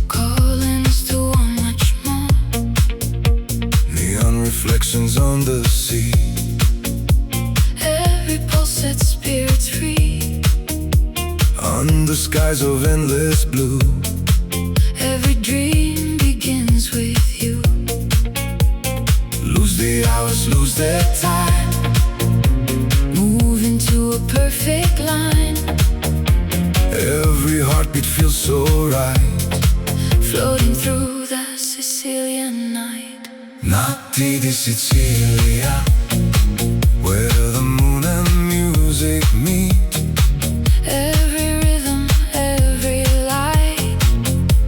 Calling us to want much more. Neon reflections on the sea. Every pulse sets spirits free. Under skies of endless blue. Every dream begins with you. Lose the hours, lose their time. Move into a perfect line. Every heartbeat feels so right. Floating through the Sicilian night. Notti di Sicilia, where the moon and music meet. Every rhythm, every light,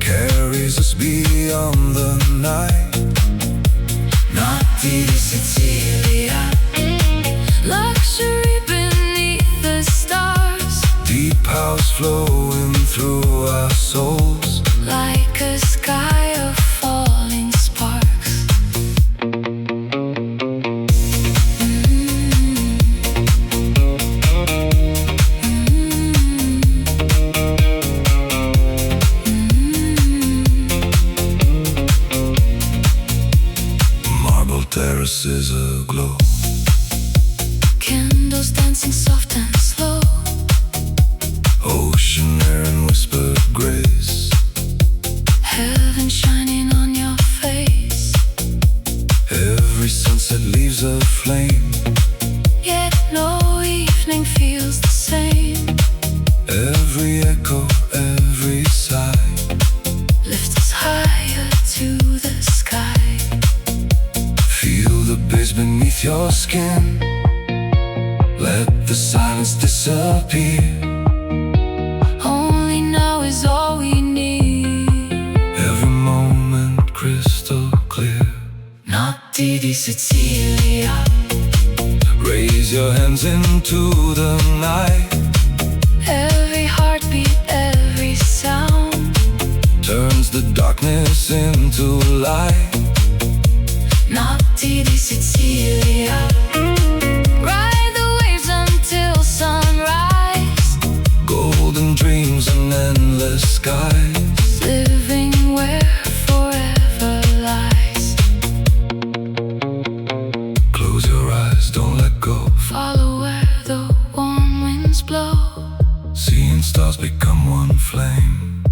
Carries us beyond the night. Notti di Sicilia, luxury beneath the stars. Deep house flowing through our souls. Like a sky of falling sparks. Marble terraces aglow. Candles dancing soft and slow. Ocean air and whispered grace. Heaven shining on your face. Every sunset leaves a flame. Yet no evening feels the same. Every echo, every sigh. Lift us higher to the sky. Feel the bass beneath your skin. Let the silence disappear. Only now is all we need. Every moment crystal clear. Notti di Sicilia, Raise your hands into the night. every heartbeat, every sound. Turns the darkness into light. Notti di Sicilia, ride the waves until sunrise. Golden dreams and endless skies. Living where forever lies. Close your eyes, don't let go. Follow where the warm winds blow. Seeing stars become one flame.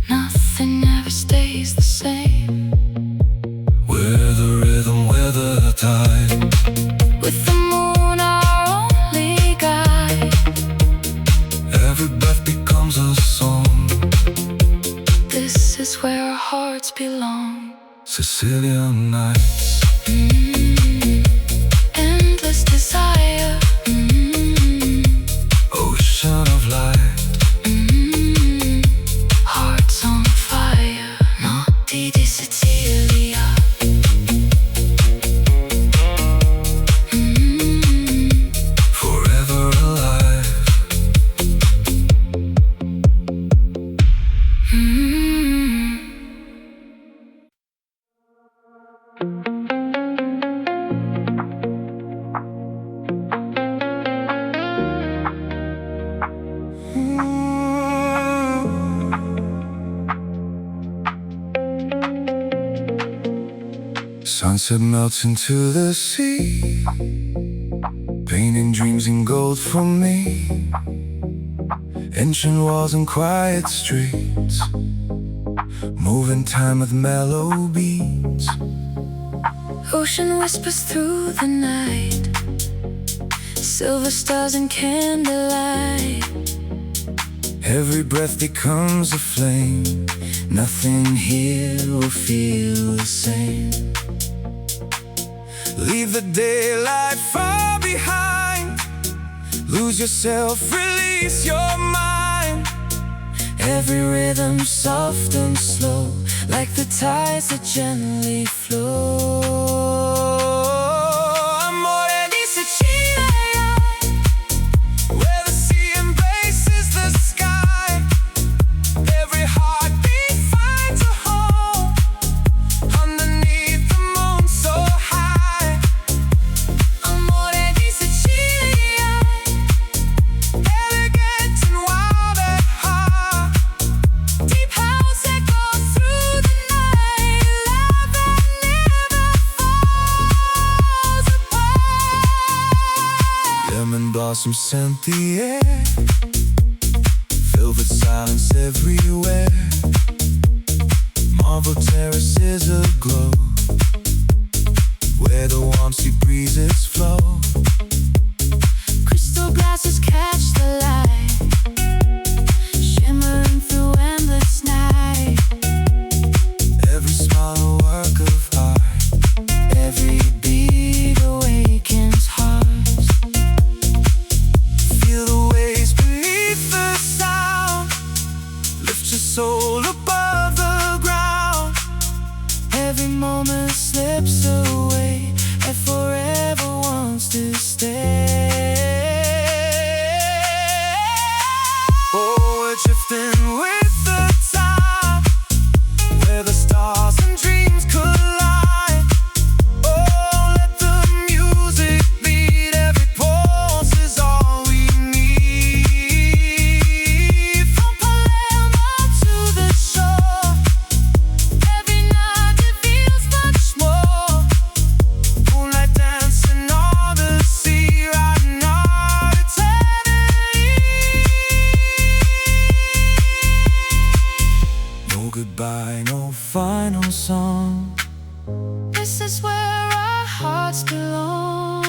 Nothing ever stays the same. We're the rhythm, we're the tide. With the moon our only guide. Every breath becomes a song. This is where our hearts belong. Sicilian nights. Endless desire. Ocean of light. Hearts on fire. Notti di Sicilia. Forever alive. Sunset melts into the sea, painting dreams in gold for me. Ancient walls and quiet streets, moving time with mellow beats. Ocean whispers through the night, silver stars and candlelight. Every breath becomes a flame, nothing here will feel the same. Leave the daylight far behind, lose yourself, release your mind. Every rhythm soft and slow, like the tides that gently flow. Amore di Sicilia, where the sea embraces the sky. Every heartbeat finds a home underneath the moon so high. Amore di Sicilia, elegant and wild at heart. Deep house echoes through the night, love that never falls apart. Lemon blossoms scent the air, velvet silence everywhere. Marble terraces aglow, where the warm sea breezes flow. Crystal glasses catch the light, shimmering through endless night. Every smile a work of art, Every beat awakens hearts. feel the waves beneath the sound. Lift your soul above the ground. Every moment slips away and forever wants to stay. Oh, we're drifting with the tide, where the stars and dreams collide. Oh, let the music beat, every pulse is all we need. From Palermo to the shore, every night it feels much more. Moonlight dancing on the sea, riding our eternity. No goodbye, no final song. This is where our hearts belong.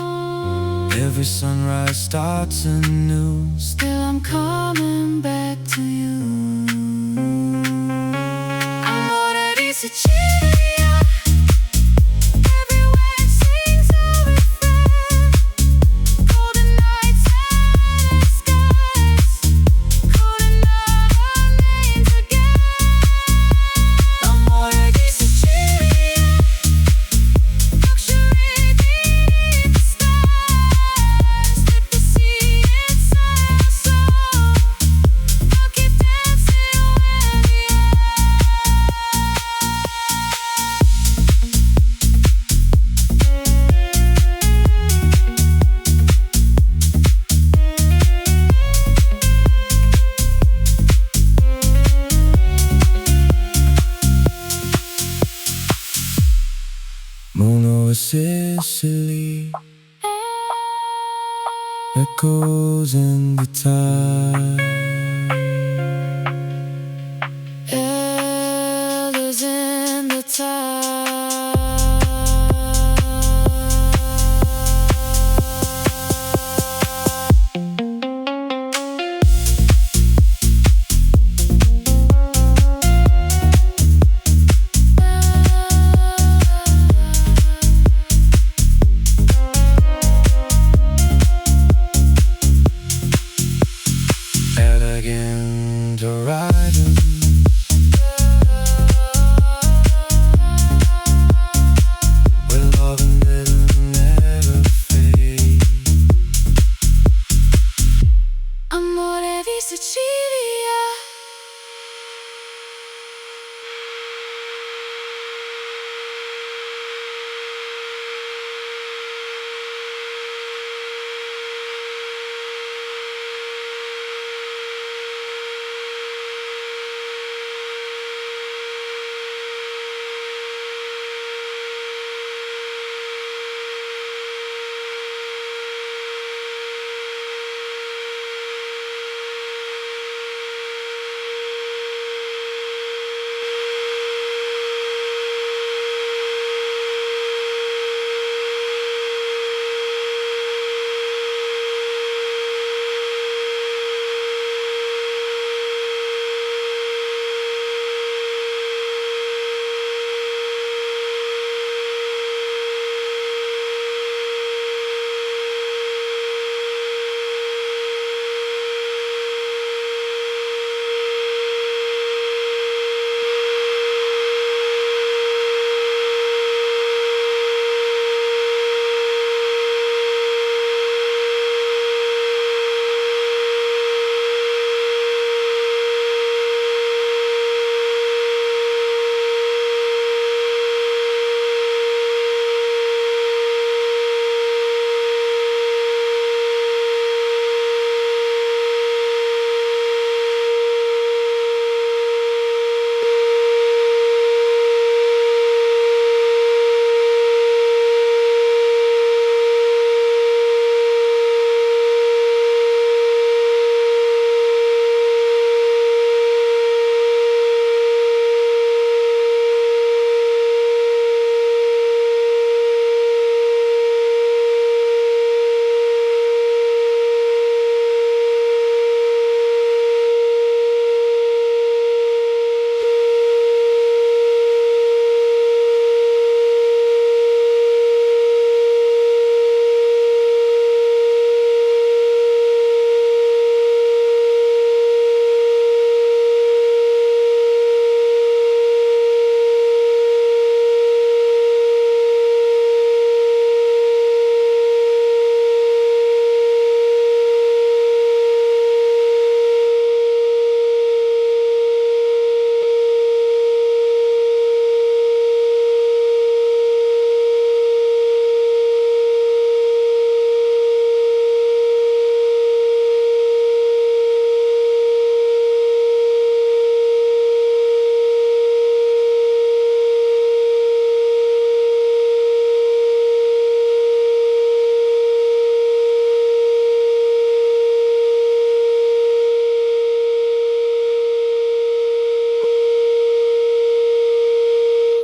Every sunrise starts anew. Still I'm coming back to you. Amore di Sicilia, every wave sings a refrain. Golden nights and skies, calling out our names again. Amore di Sicilia, luxury beneath the stars. Let the sea inside our soul, I'll keep dancing where we are. Moon over Sicily, echoes in the tide.